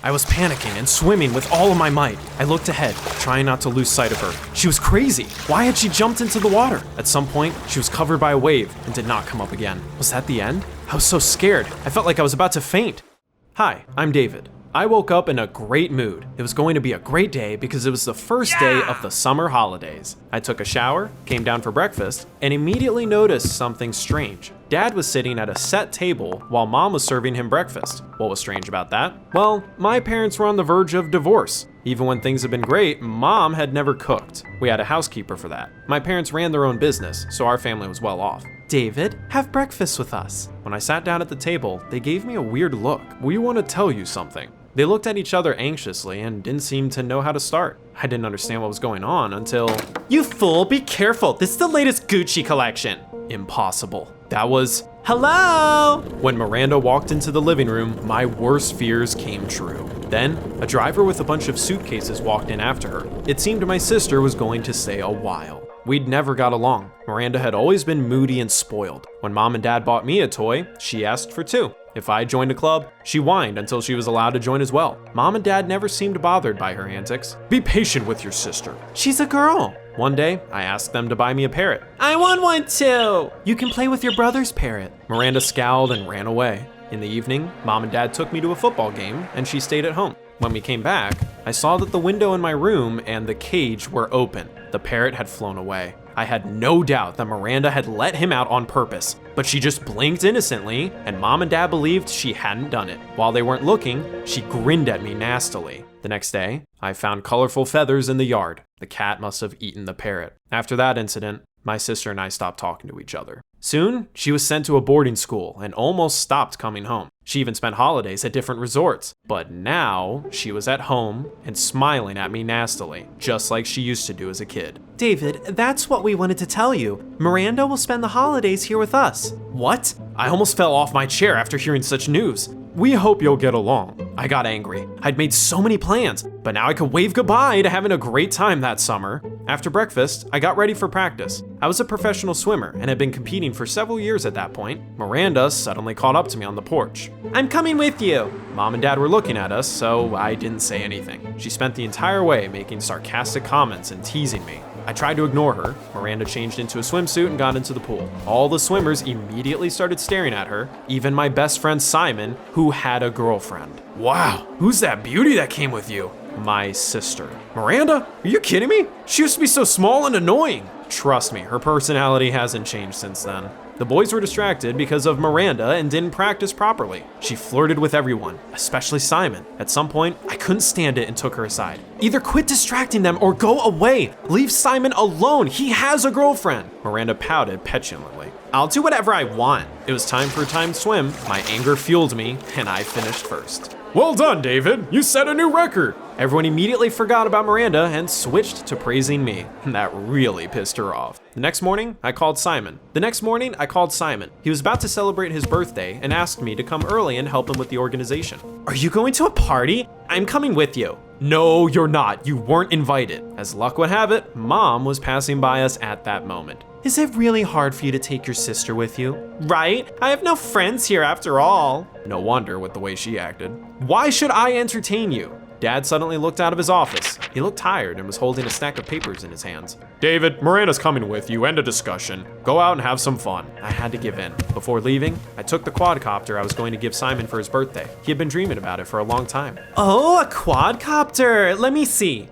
I was panicking and swimming with all of my might. I looked ahead, trying not to lose sight of her. She was crazy. Why had she jumped into the water? At some point, she was covered by a wave and did not come up again. Was that the end? I was so scared. I felt like I was about to faint. Hi, I'm David. I woke up in a great mood. It was going to be a great day because it was the first day of the summer holidays. I took a shower, came down for breakfast, and immediately noticed something strange. Dad was sitting at a set table while Mom was serving him breakfast. What was strange about that? Well, my parents were on the verge of divorce. Even when things had been great, Mom had never cooked. We had a housekeeper for that. My parents ran their own business, so our family was well off. David, have breakfast with us. When I sat down at the table, they gave me a weird look. We want to tell you something. They looked at each other anxiously and didn't seem to know how to start. I didn't understand what was going on until... You fool, be careful. This is the latest Gucci collection. Impossible. That was... Hello! When Miranda walked into the living room, my worst fears came true. Then, a driver with a bunch of suitcases walked in after her. It seemed my sister was going to stay a while. We'd never got along. Miranda had always been moody and spoiled. When Mom and Dad bought me a toy, she asked for two. If I joined a club, she whined until she was allowed to join as well. Mom and Dad never seemed bothered by her antics. Be patient with your sister. She's a girl. One day, I asked them to buy me a parrot. I want one too. You can play with your brother's parrot. Miranda scowled and ran away. In the evening, Mom and Dad took me to a football game and she stayed at home. When we came back, I saw that the window in my room and the cage were open. The parrot had flown away. I had no doubt that Miranda had let him out on purpose, but she just blinked innocently, and Mom and Dad believed she hadn't done it. While they weren't looking, she grinned at me nastily. The next day, I found colorful feathers in the yard. The cat must have eaten the parrot. After that incident, my sister and I stopped talking to each other. Soon, she was sent to a boarding school and almost stopped coming home. She even spent holidays at different resorts. But now, she was at home and smiling at me nastily, just like she used to do as a kid. David, that's what we wanted to tell you. Miranda will spend the holidays here with us. What? I almost fell off my chair after hearing such news. We hope you'll get along. I got angry. I'd made so many plans, but now I could wave goodbye to having a great time that summer. After breakfast, I got ready for practice. I was a professional swimmer and had been competing for several years at that point. Miranda suddenly caught up to me on the porch. I'm coming with you. Mom and Dad were looking at us, so I didn't say anything. She spent the entire way making sarcastic comments and teasing me. I tried to ignore her. Miranda changed into a swimsuit and got into the pool. All the swimmers immediately started staring at her, even my best friend Simon, who had a girlfriend. Wow, who's that beauty that came with you? My sister. Miranda? Are you kidding me? She used to be so small and annoying. Trust me, her personality hasn't changed since then. The boys were distracted because of Miranda and didn't practice properly. She flirted with everyone, especially Simon. At some point, I couldn't stand it and took her aside. Either quit distracting them or go away. Leave Simon alone. He has a girlfriend. Miranda pouted petulantly. I'll do whatever I want. It was time for a timed swim. My anger fueled me, and I finished first. Well done, David. You set a new record. Everyone immediately forgot about Miranda and switched to praising me. That really pissed her off. The next morning, I called Simon. He was about to celebrate his birthday and asked me to come early and help him with the organization. Are you going to a party? I'm coming with you. No, you're not. You weren't invited. As luck would have it, Mom was passing by us at that moment. Is it really hard for you to take your sister with you? Right? I have no friends here after all. No wonder with the way she acted. Why should I entertain you? Dad suddenly looked out of his office. He looked tired and was holding a stack of papers in his hands. David, Miranda's coming with you. End of discussion. Go out and have some fun. I had to give in. Before leaving, I took the quadcopter I was going to give Simon for his birthday. He had been dreaming about it for a long time. Oh, a quadcopter. Let me see.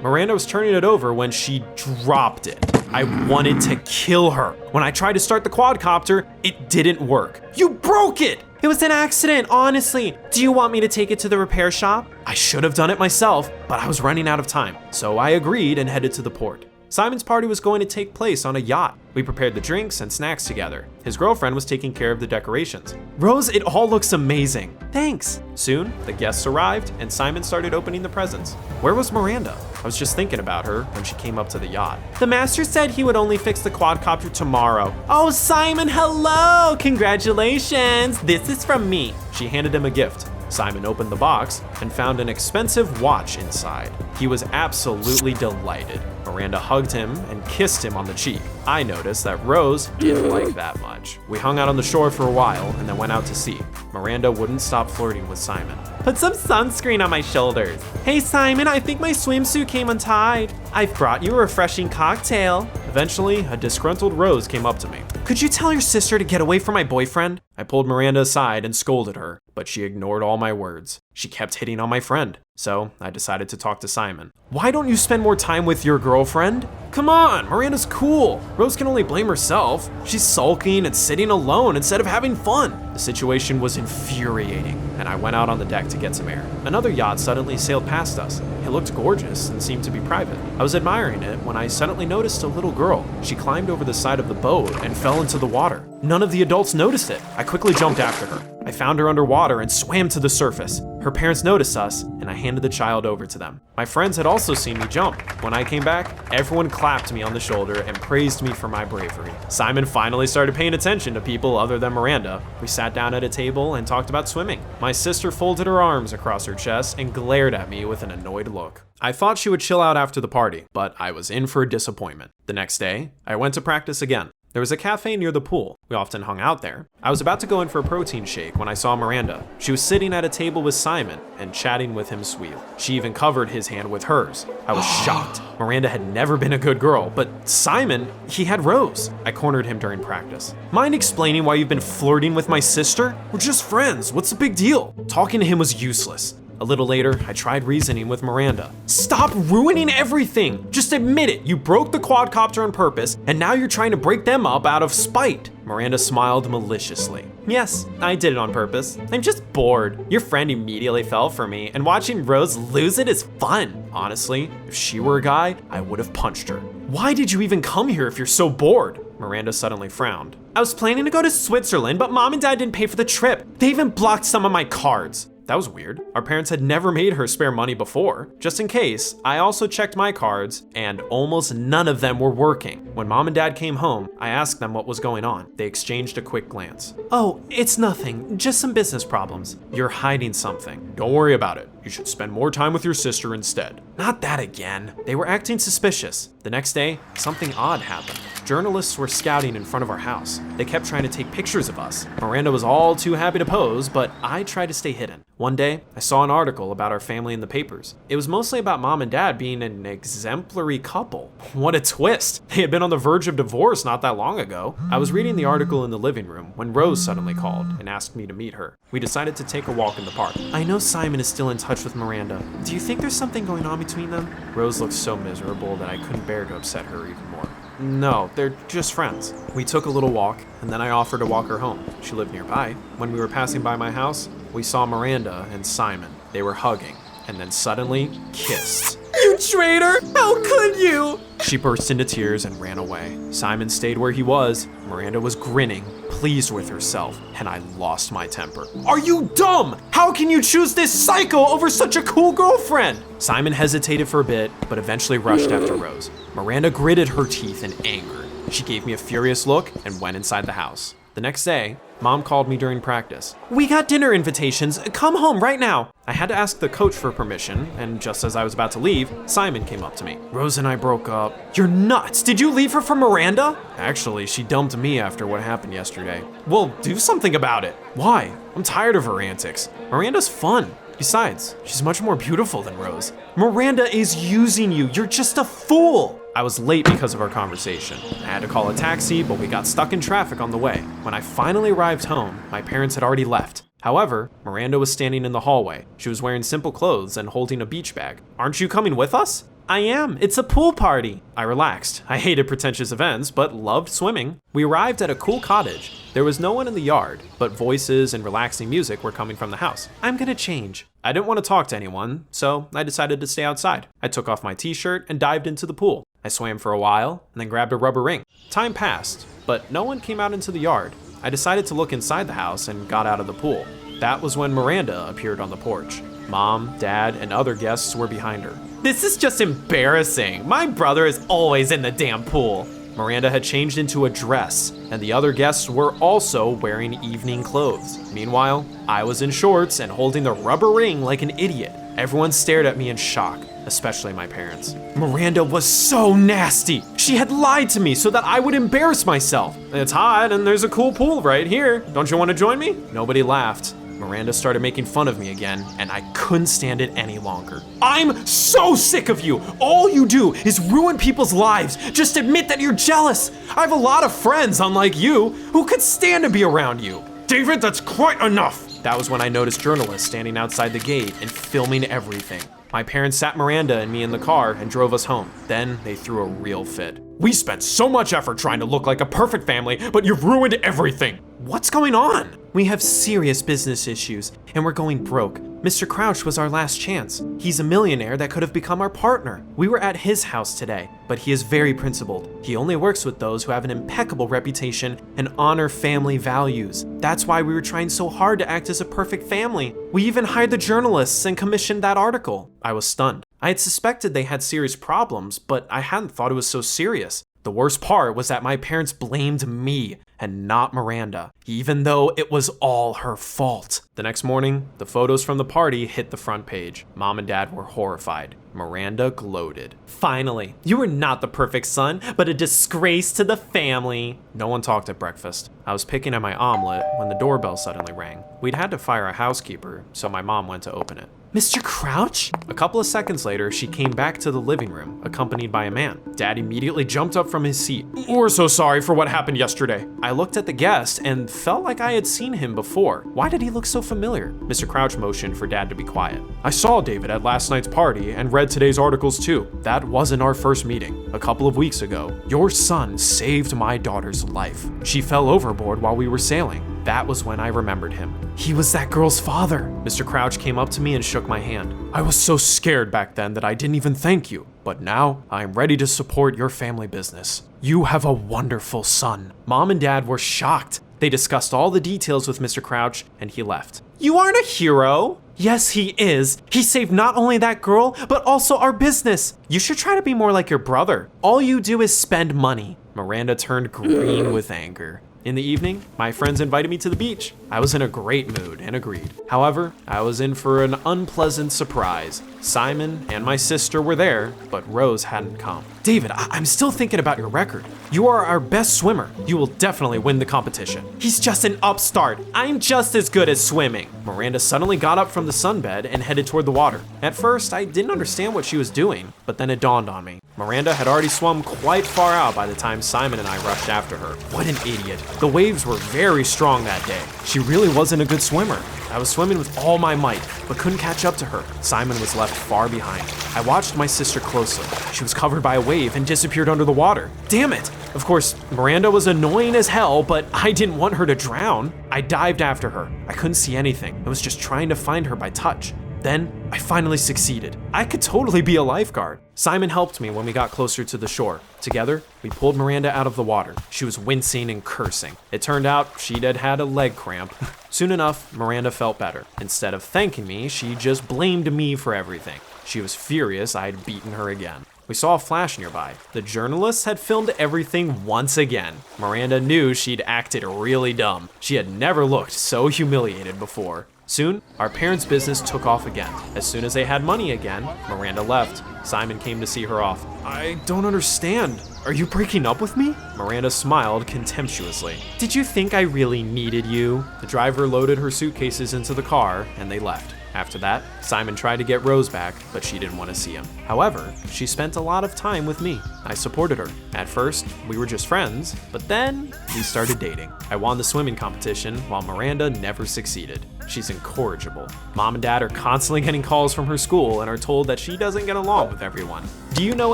Miranda was turning it over when she dropped it. I wanted to kill her. When I tried to start the quadcopter, it didn't work. You broke it! It was an accident, honestly. Do you want me to take it to the repair shop? I should have done it myself, but I was running out of time. So I agreed and headed to the port. Simon's party was going to take place on a yacht. We prepared the drinks and snacks together. His girlfriend was taking care of the decorations. Rose, it all looks amazing. Thanks. Soon, the guests arrived and Simon started opening the presents. Where was Miranda? I was just thinking about her when she came up to the yacht. The master said he would only fix the quadcopter tomorrow. Oh, Simon, hello! Congratulations! This is from me. She handed him a gift. Simon opened the box and found an expensive watch inside. He was absolutely delighted. Miranda hugged him and kissed him on the cheek. I noticed that Rose didn't like that much. We hung out on the shore for a while and then went out to sea. Miranda wouldn't stop flirting with Simon. Put some sunscreen on my shoulders. Hey Simon, I think my swimsuit came untied. I've brought you a refreshing cocktail. Eventually, a disgruntled Rose came up to me. Could you tell your sister to get away from my boyfriend? I pulled Miranda aside and scolded her, but she ignored all my words. She kept hitting on my friend, so I decided to talk to Simon. Why don't you spend more time with your girlfriend? Come on, Miranda's cool. Rose can only blame herself. She's sulking and sitting alone instead of having fun. The situation was infuriating, and I went out on the deck to get some air. Another yacht suddenly sailed past us. It looked gorgeous and seemed to be private. I was admiring it when I suddenly noticed a little girl. She climbed over the side of the boat and fell into the water. None of the adults noticed it. I quickly jumped after her. I found her underwater and swam to the surface. Her parents noticed us, and I handed the child over to them. My friends had also seen me jump. When I came back, everyone clapped me on the shoulder and praised me for my bravery. Simon finally started paying attention to people other than Miranda. We sat down at a table and talked about swimming. My sister folded her arms across her chest and glared at me with an annoyed look. I thought she would chill out after the party, but I was in for a disappointment. The next day, I went to practice again. There was a cafe near the pool. We often hung out there. I was about to go in for a protein shake when I saw Miranda. She was sitting at a table with Simon and chatting with him sweet. She even covered his hand with hers. I was shocked. Miranda had never been a good girl, but Simon, he had Rose. I cornered him during practice. Mind explaining why you've been flirting with my sister? We're just friends. What's the big deal? Talking to him was useless. A little later, I tried reasoning with Miranda. Stop ruining everything! Just admit it, you broke the quadcopter on purpose, and now you're trying to break them up out of spite. Miranda smiled maliciously. Yes, I did it on purpose. I'm just bored. Your friend immediately fell for me, and watching Rose lose it is fun. Honestly, if she were a guy, I would have punched her. Why did you even come here if you're so bored? Miranda suddenly frowned. I was planning to go to Switzerland, but Mom and Dad didn't pay for the trip. They even blocked some of my cards. That was weird. Our parents had never made her spare money before. Just in case, I also checked my cards, and almost none of them were working. When Mom and Dad came home, I asked them what was going on. They exchanged a quick glance. Oh, it's nothing, just some business problems. You're hiding something. Don't worry about it. You should spend more time with your sister instead. Not that again. They were acting suspicious. The next day, something odd happened. Journalists were scouting in front of our house. They kept trying to take pictures of us. Miranda was all too happy to pose, but I tried to stay hidden. One day, I saw an article about our family in the papers. It was mostly about Mom and Dad being an exemplary couple. What a twist. They had been on the verge of divorce not that long ago. I was reading the article in the living room when Rose suddenly called and asked me to meet her. We decided to take a walk in the park. I know Simon is still in touch with Miranda. Do you think there's something going on between them? Rose looked so miserable that I couldn't bear to upset her even more. No, they're just friends. We took a little walk, and then I offered to walk her home. She lived nearby. When we were passing by my house, we saw Miranda and Simon. They were hugging, and then suddenly kissed. You traitor! How could you? She burst into tears and ran away. Simon stayed where he was. Miranda was grinning, pleased with herself, and I lost my temper. Are you dumb? How can you choose this psycho over such a cool girlfriend? Simon hesitated for a bit, but eventually rushed after Rose. Miranda gritted her teeth in anger. She gave me a furious look and went inside the house. The next day, Mom called me during practice. We got dinner invitations. Come home right now. I had to ask the coach for permission, and just as I was about to leave, Simon came up to me. Rose and I broke up. You're nuts. Did you leave her for Miranda? Actually, she dumped me after what happened yesterday. Well, do something about it. Why? I'm tired of her antics. Miranda's fun. Besides, she's much more beautiful than Rose. Miranda is using you. You're just a fool. I was late because of our conversation. I had to call a taxi, but we got stuck in traffic on the way. When I finally arrived home, my parents had already left. However, Miranda was standing in the hallway. She was wearing simple clothes and holding a beach bag. Aren't you coming with us? I am. It's a pool party. I relaxed. I hated pretentious events, but loved swimming. We arrived at a cool cottage. There was no one in the yard, but voices and relaxing music were coming from the house. I'm gonna change. I didn't want to talk to anyone, so I decided to stay outside. I took off my t-shirt and dived into the pool. I swam for a while and then grabbed a rubber ring. Time passed, but no one came out into the yard. I decided to look inside the house and got out of the pool. That was when Miranda appeared on the porch. Mom, Dad, and other guests were behind her. This is just embarrassing. My brother is always in the damn pool. Miranda had changed into a dress, and the other guests were also wearing evening clothes. Meanwhile, I was in shorts and holding the rubber ring like an idiot. Everyone stared at me in shock. especially my parents. Miranda was so nasty. She had lied to me so that I would embarrass myself. It's hot and there's a cool pool right here. Don't you want to join me? Nobody laughed. Miranda started making fun of me again, and I couldn't stand it any longer. I'm so sick of you. All you do is ruin people's lives. Just admit that you're jealous. I have a lot of friends, unlike you, who could stand to be around you. David, that's quite enough. That was when I noticed journalists standing outside the gate and filming everything. My parents sat Miranda and me in the car and drove us home. Then they threw a real fit. We spent so much effort trying to look like a perfect family, but you've ruined everything. What's going on? We have serious business issues, and we're going broke. Mr. Crouch was our last chance. He's a millionaire that could have become our partner. We were at his house today, but he is very principled. He only works with those who have an impeccable reputation and honor family values. That's why we were trying so hard to act as a perfect family. We even hired the journalists and commissioned that article. I was stunned. I had suspected they had serious problems, but I hadn't thought it was so serious. The worst part was that my parents blamed me and not Miranda, even though it was all her fault. The next morning, the photos from the party hit the front page. Mom and Dad were horrified. Miranda gloated. Finally, you were not the perfect son, but a disgrace to the family. No one talked at breakfast. I was picking at my omelet when the doorbell suddenly rang. We'd had to fire a housekeeper, so my mom went to open it. Mr. Crouch? A couple of seconds later, she came back to the living room, accompanied by a man. Dad immediately jumped up from his seat. We're so sorry for what happened yesterday. I looked at the guest and felt like I had seen him before. Why did he look so familiar? Mr. Crouch motioned for Dad to be quiet. I saw David at last night's party and read today's articles too. That wasn't our first meeting. A couple of weeks ago, your son saved my daughter's life. She fell overboard while we were sailing. That was when I remembered him. He was that girl's father. Mr. Crouch came up to me and shook my hand. I was so scared back then that I didn't even thank you. But now, I am ready to support your family business. You have a wonderful son. Mom and Dad were shocked. They discussed all the details with Mr. Crouch, and he left. You aren't a hero. Yes, he is. He saved not only that girl, but also our business. You should try to be more like your brother. All you do is spend money. Miranda turned green with anger. In the evening, my friends invited me to the beach. I was in a great mood and agreed. However, I was in for an unpleasant surprise. Simon and my sister were there, but Rose hadn't come. David, I'm still thinking about your record. You are our best swimmer. You will definitely win the competition. He's just an upstart. I'm just as good at swimming. Miranda suddenly got up from the sunbed and headed toward the water. At first, I didn't understand what she was doing, but then it dawned on me. Miranda had already swum quite far out by the time Simon and I rushed after her. What an idiot. The waves were very strong that day. She really wasn't a good swimmer. I was swimming with all my might, but couldn't catch up to her. Simon was left far behind. I watched my sister closely. She was covered by a wave and disappeared under the water. Damn it! Of course, Miranda was annoying as hell, but I didn't want her to drown. I dived after her. I couldn't see anything. I was just trying to find her by touch. Then, I finally succeeded. I could totally be a lifeguard. Simon helped me when we got closer to the shore. Together, we pulled Miranda out of the water. She was wincing and cursing. It turned out she'd had a leg cramp. Soon enough, Miranda felt better. Instead of thanking me, she just blamed me for everything. She was furious I'd beaten her again. We saw a flash nearby. The journalists had filmed everything once again. Miranda knew she'd acted really dumb. She had never looked so humiliated before. Soon, our parents' business took off again. As soon as they had money again, Miranda left. Simon came to see her off. I don't understand. Are you breaking up with me? Miranda smiled contemptuously. Did you think I really needed you? The driver loaded her suitcases into the car and they left. After that, Simon tried to get Rose back, but she didn't want to see him. However, she spent a lot of time with me. I supported her. At first, we were just friends, but then we started dating. I won the swimming competition while Miranda never succeeded. She's incorrigible. Mom and Dad are constantly getting calls from her school and are told that she doesn't get along with everyone. Do you know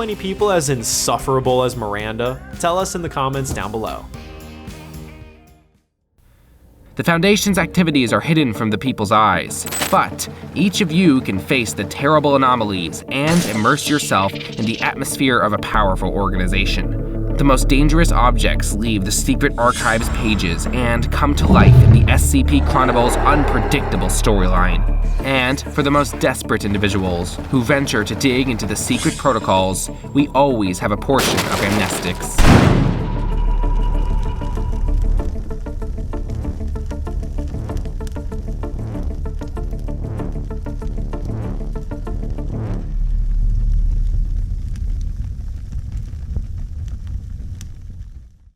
any people as insufferable as Miranda? Tell us in the comments down below. The Foundation's activities are hidden from the people's eyes, but each of you can face the terrible anomalies and immerse yourself in the atmosphere of a powerful organization. The most dangerous objects leave the secret archives pages and come to life in the SCP Chronicles' unpredictable storyline. And for the most desperate individuals who venture to dig into the secret protocols, we always have a portion of amnestics.